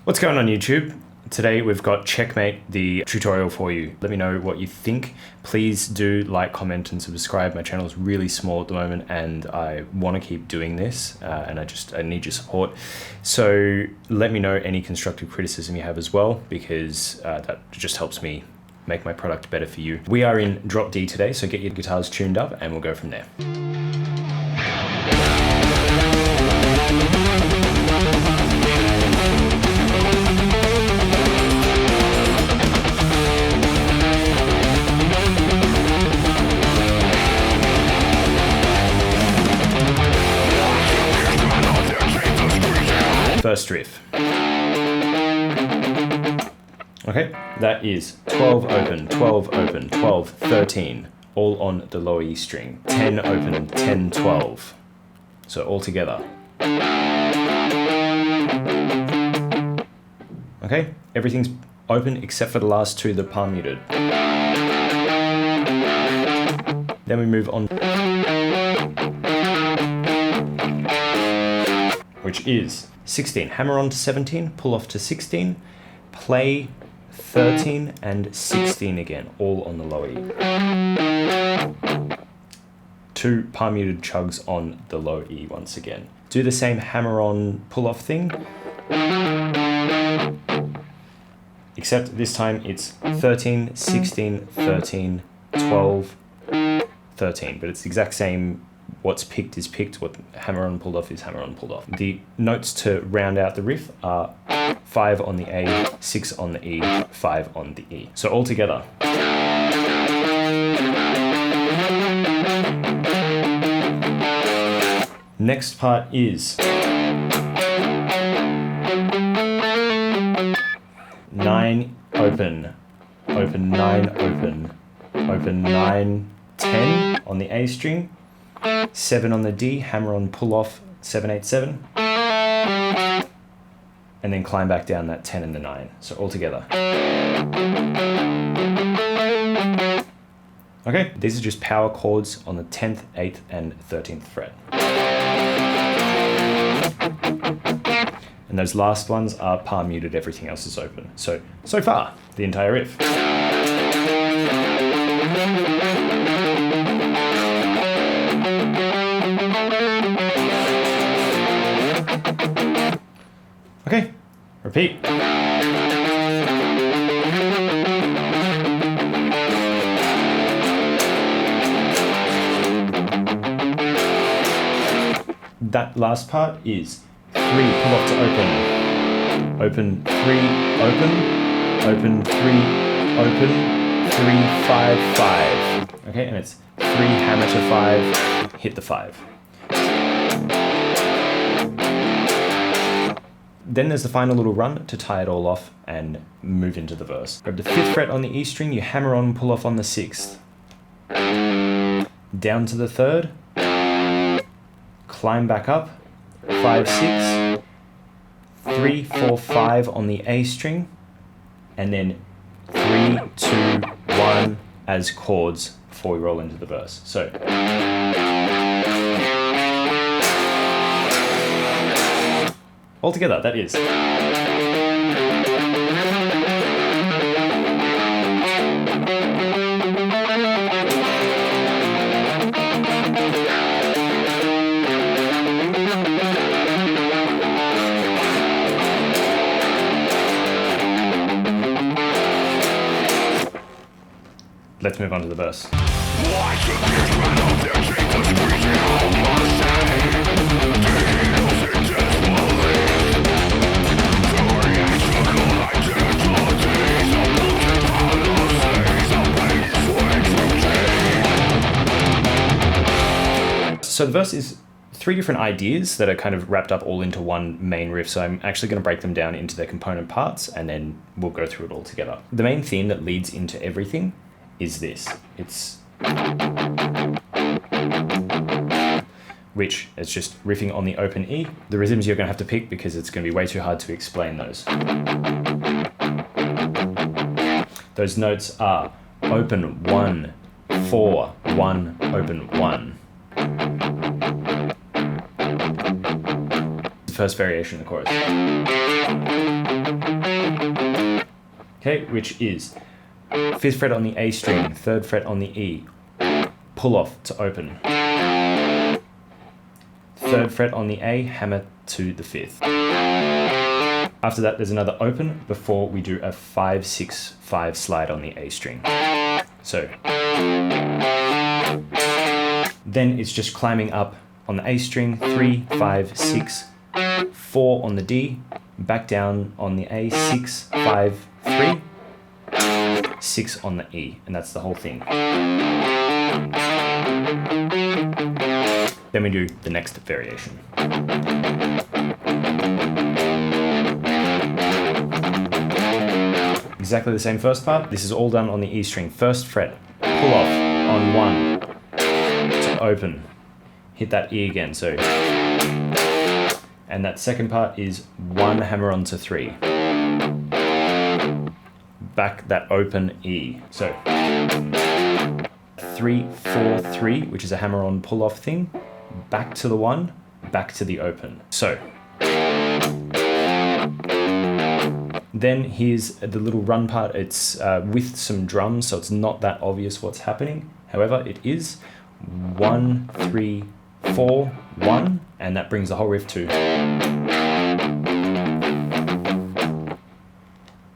What's going on YouTube? Today we've got Checkmate, the tutorial for you. Let me know what you think. Please do like, comment and subscribe. My channel is really small at the moment and I want to keep doing this and I need your support. So let me know any constructive criticism you have as well, because that just helps me make my product better for you. We are in drop D today, so get your guitars tuned up and we'll go from there. First riff. Okay, that is 12 open, 12 open, 12, 13, all on the low E string. 10 open, 10, 12. So all together. Okay, everything's open except for the last two, the palm muted. Then we move on, which is 16, hammer on to 17, pull off to 16, play 13 and 16 again, all on the low E. Two palm muted chugs on the low E once again. Do the same hammer on pull off thing, except this time it's 13, 16, 13, 12, 13, but it's the exact same. What's picked is picked, what hammer on pulled off is hammer on pulled off. The notes to round out the riff are 5 on the A, 6 on the E, 5 on the E. So all together. Next part is 9 open, open 9 open, open 9, 10 on the A string, 7 on the D, hammer on pull off 7, 8, 7, and then climb back down that 10 and the 9. So all together. Okay, these are just power chords on the 10th, 8th, and 13th fret. And those last ones are palm muted, everything else is open. So far, the entire riff. Okay, repeat. That last part is 3, pull off to open, open 3, open, open 3, open, 3, 5, 5. Okay, and it's 3, hammer to 5, hit the 5. Then there's the final little run to tie it all off and move into the verse. Grab the 5th fret on the E string, you hammer on, pull off on the 6th. Down to the 3rd, climb back up, 5, 6, 3, 4, 5 on the A string, and then 3, 2, 1 as chords before we roll into the verse. So. Altogether, that is. Let's move on to the verse. So the verse is 3 different ideas that are kind of wrapped up all into one main riff. So I'm actually going to break them down into their component parts and then we'll go through it all together. The main theme that leads into everything is this. It's which is just riffing on the open E. The rhythms you're going to have to pick because it's going to be way too hard to explain those. Those notes are open 1, 4, 1, open 1. The first variation of the chorus. okay, which is 5th fret on the A string, 3rd fret on the E, pull off to open. 3rd fret on the A, hammer to the 5th. After that, there's another open before we do a 5-6-5 slide on the A string. So then it's just climbing up on the A string, 3, 5, 6, 4 on the D, back down on the A, 6, 5, 3, 6 on the E, and that's the whole thing. Then we do the next variation. Exactly the same first part. This is all done on the E string. 1st fret, pull off on 1 to open. Hit that E again, so. And that second part is 1 hammer onto 3. Back that open E. So 3, 4, 3, which is a hammer on pull off thing. Back to the 1, back to the open. So then here's the little run part. It's with some drums, so it's not that obvious what's happening. However, it is 1, 3, 4, 1, and that brings the whole riff to.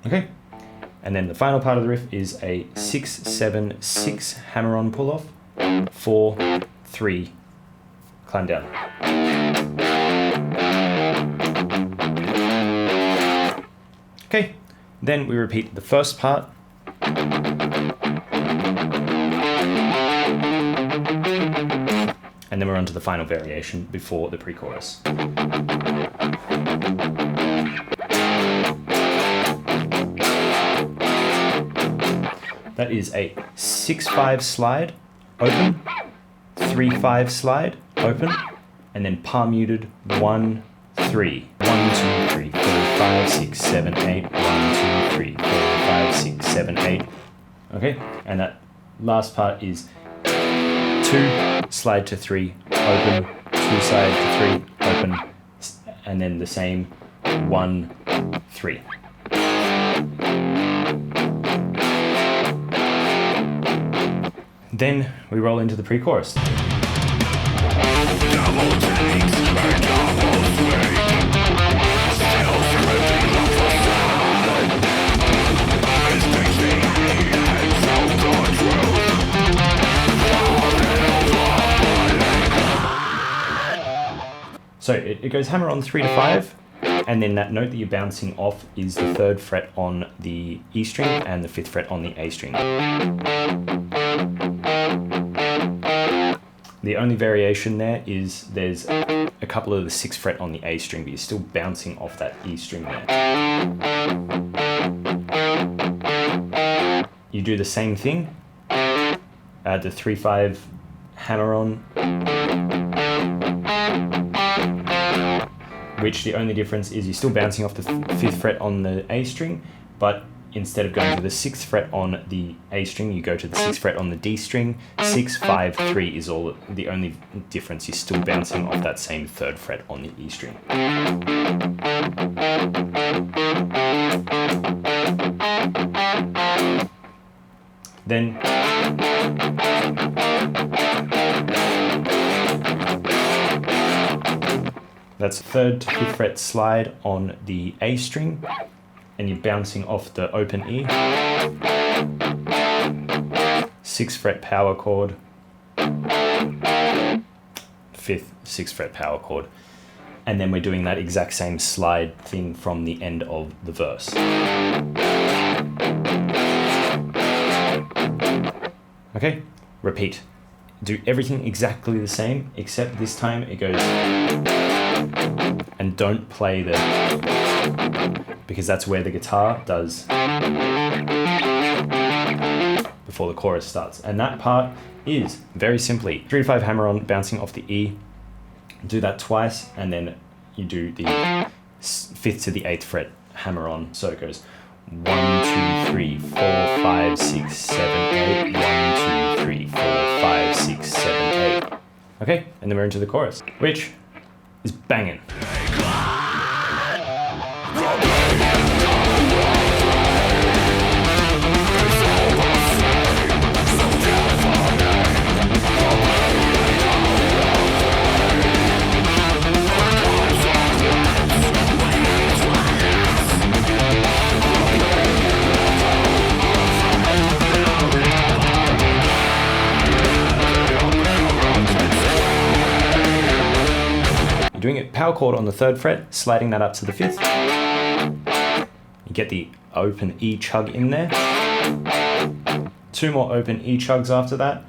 Okay, and then the final part of the riff is a 6, 7, 6 hammer on pull off, 4, 3, climb down. Okay, then we repeat the first part. And then we're on to the final variation before the pre-chorus. That is a 6-5 slide, open, 3-5 slide, open, and then palm muted 1, 3. 1, 2, 3, 4, 5, 6, 7, 8. 1, 2, 3, 4, 5, 6, 7, 8. Okay, and that last part is 2, slide to 3, open, 2 slide to 3, open, and then the same 1, 3. Then we roll into the pre-chorus. Double takes, double swing. Still scripting the facade. It's pacing and self-control. So it goes hammer on 3 to 5, and then that note that you're bouncing off is the 3rd fret on the E string and the 5th fret on the A string. The only variation there is there's a couple of the 6th fret on the A string, but you're still bouncing off that E string there. You do the same thing, add the 3-5 hammer on, which the only difference is you're still bouncing off the 5th fret on the A string, but instead of going to the 6th fret on the A string, you go to the 6th fret on the D string. 6, 5, 3 is all the only difference. You're still bouncing off that same 3rd fret on the E string. Then that's 3rd to 5th fret slide on the A string, and you're bouncing off the open E. 6th fret power chord, 5th, 6th fret power chord, and then we're doing that exact same slide thing from the end of the verse. Okay, repeat. Do everything exactly the same, except this time it goes, and don't play the, because that's where the guitar does before the chorus starts. And that part is very simply 3 to 5 hammer on, bouncing off the E. Do that twice, and then you do the 5th to the 8th fret hammer on. So it goes 1, 2, 3, 4, 5, 6, 7, 8. 1, 2, 3, 4, 5, 6, 7, 8. Okay, and then we're into the chorus, which is banging. power chord on the 3rd fret, sliding that up to the 5th. You get the open E chug in there. 2 more open E chugs after that.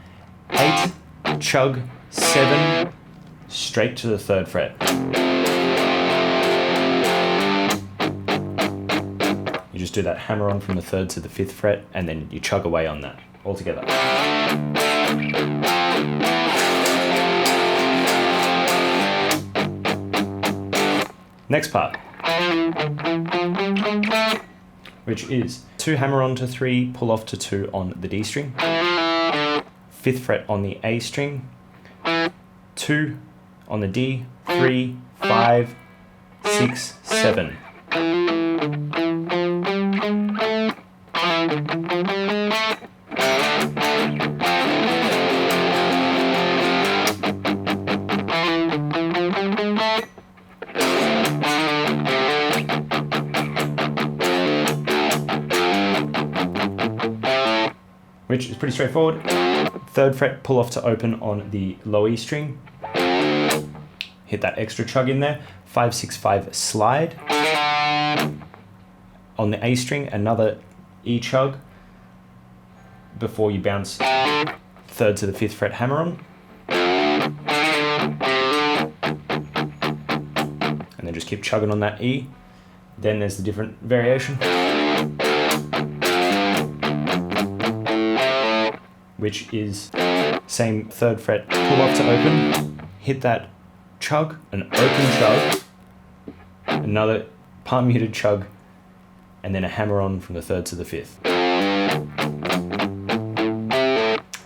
8, chug, 7, straight to the 3rd fret. You just do that hammer on from the 3rd to the 5th fret, and then you chug away on that all together. Next part, which is 2 hammer on to 3, pull off to 2 on the D string, 5th fret on the A string, 2 on the D, 3, 5, 6, 7. Which is pretty straightforward. 3rd fret, pull off to open on the low E string. Hit that extra chug in there. 5, 6, 5, slide. On the A string, another E chug before you bounce 3rd to the 5th fret hammer on. And then just keep chugging on that E. Then there's the different variation, which is same 3rd fret, pull off to open, hit that chug, an open chug, another palm muted chug, and then a hammer on from the 3rd to the 5th.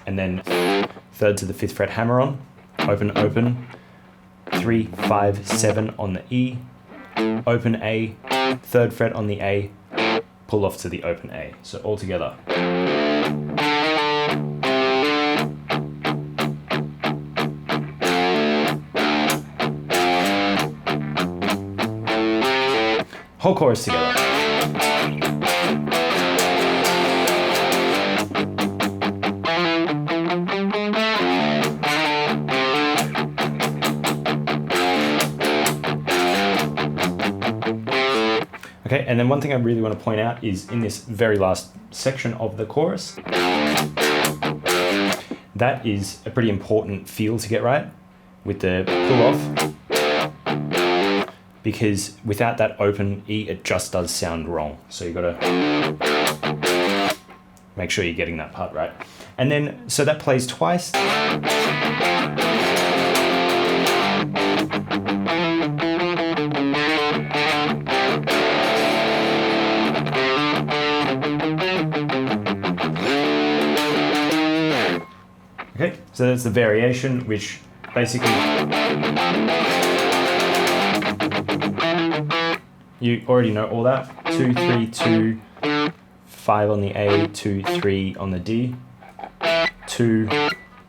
And then 3rd to the 5th fret hammer on, open, open, 3, 5, 7 on the E, open A, 3rd fret on the A, pull off to the open A. So all together. Whole chorus together. Okay, and then one thing I really want to point out is in this very last section of the chorus, that is a pretty important feel to get right with the pull off, because without that open E, it just does sound wrong. So you gotta make sure you're getting that part right. And then, so that plays twice. Okay, so that's the variation, which basically you already know all that. 2, 3, 2, 5 on the A, 2, 3 on the D, 2,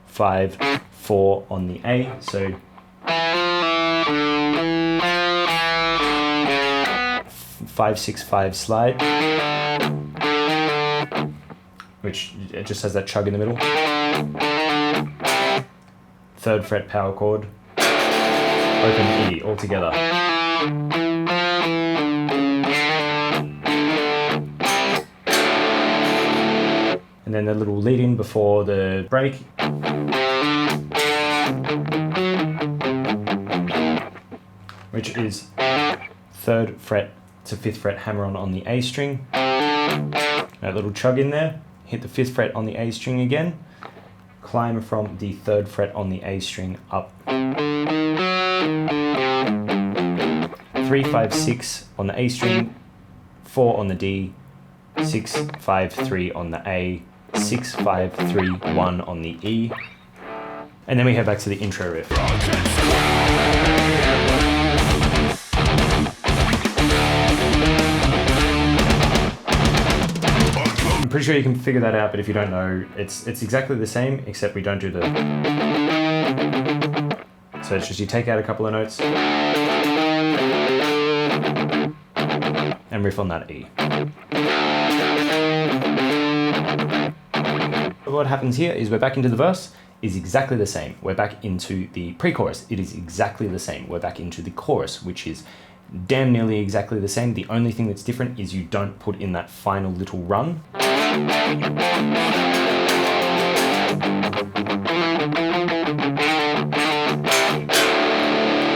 5, 4 on the A. So 5, 6, 5 slide, which it just has that chug in the middle. 3rd fret power chord, open E all together. And then the little lead in before the break. Which is 3rd fret to 5th fret hammer on the A string. That little chug in there. Hit the 5th fret on the A string again. Climb from the 3rd fret on the A string up. 3, 5, 6 on the A string, 4 on the D, 6, 5, 3 on the A, 6, 5, 3, 1 on the E. And then we head back to the intro riff. I'm pretty sure you can figure that out, but if you don't know, it's exactly the same, except we don't do the... So it's just you take out a couple of notes and riff on that E. What happens here is we're back into the verse. is exactly the same. We're back into the pre-chorus. It is exactly the same. We're back into the chorus, which is damn nearly exactly the same. The only thing that's different is you don't put in that final little run.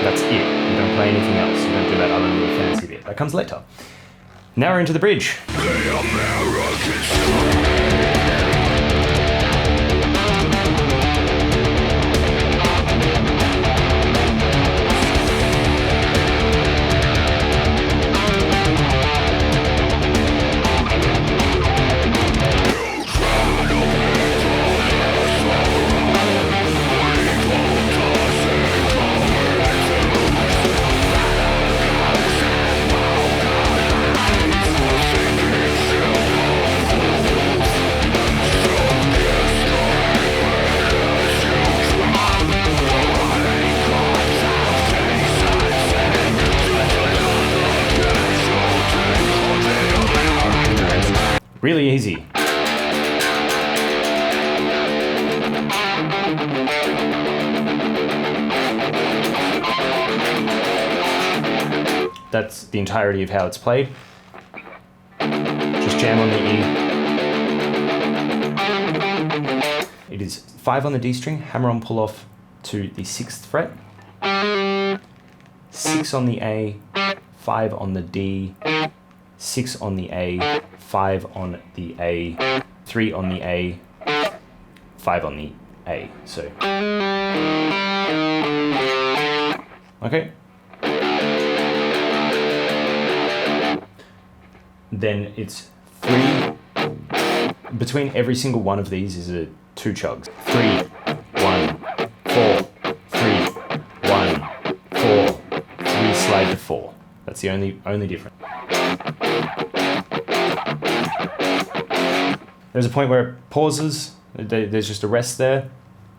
That's it. You don't play anything else. You don't do that other little fancy bit. That comes later. Now we're into the bridge. Really easy. That's the entirety of how it's played. Just jam on the E. It is 5 on the D string, hammer on pull off to the 6th fret, 6 on the A, 5 on the D, 6 on the A, 5 on the A, 3 on the A, 5 on the A. So, okay. Then it's 3. Between every single one of these is a 2 chugs. 3, 1, 4, 3, 1, 4, 3 slide to 4. That's the only difference. There's a point where it pauses, there's just a rest there,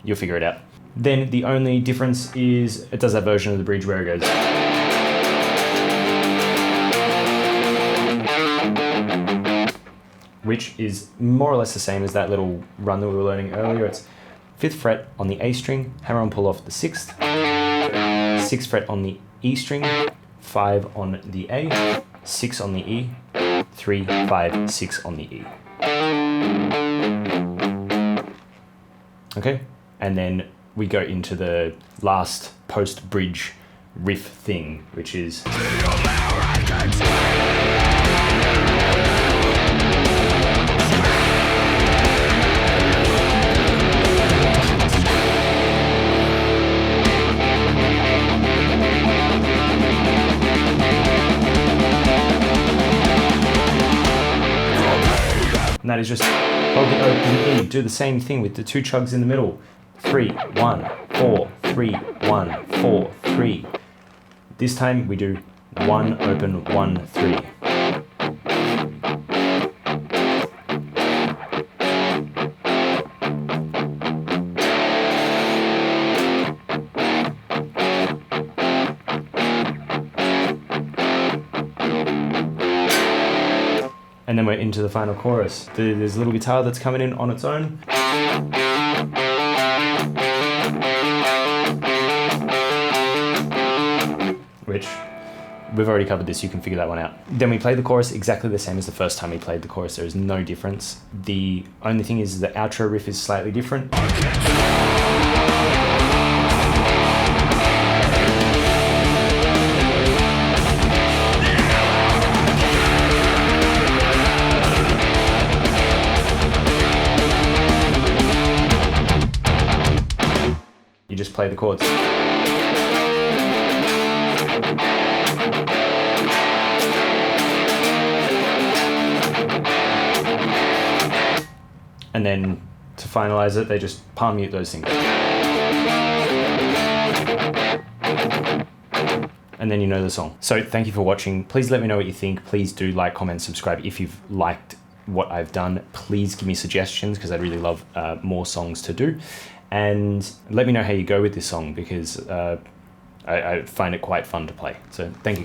you'll figure it out. Then the only difference is it does that version of the bridge where it goes. Which is more or less the same as that little run that we were learning earlier. It's 5th fret on the A string, hammer on pull off the 6th, 6th fret on the E string, 5 on the A, 6 on the E, 3, 5, 6 on the E. Okay, and then we go into the last post-bridge riff thing, which is and that is just hold the open E, do the same thing with the 2 chugs in the middle. 3, 1, 4, 3, 1, 4, 3. This time we do 1, open, 1, 3. And then we're into the final chorus. There's a little guitar that's coming in on its own. Which, we've already covered this, you can figure that one out. Then we play the chorus exactly the same as the first time we played the chorus. There is no difference. The only thing is the outro riff is slightly different. You just play the chords. And then to finalize it, they just palm mute those things. And then you know the song. So thank you for watching. Please let me know what you think. Please do like, comment, subscribe if you've liked what I've done. Please give me suggestions because I'd really love more songs to do. And let me know how you go with this song because I find it quite fun to play. So thank you guys.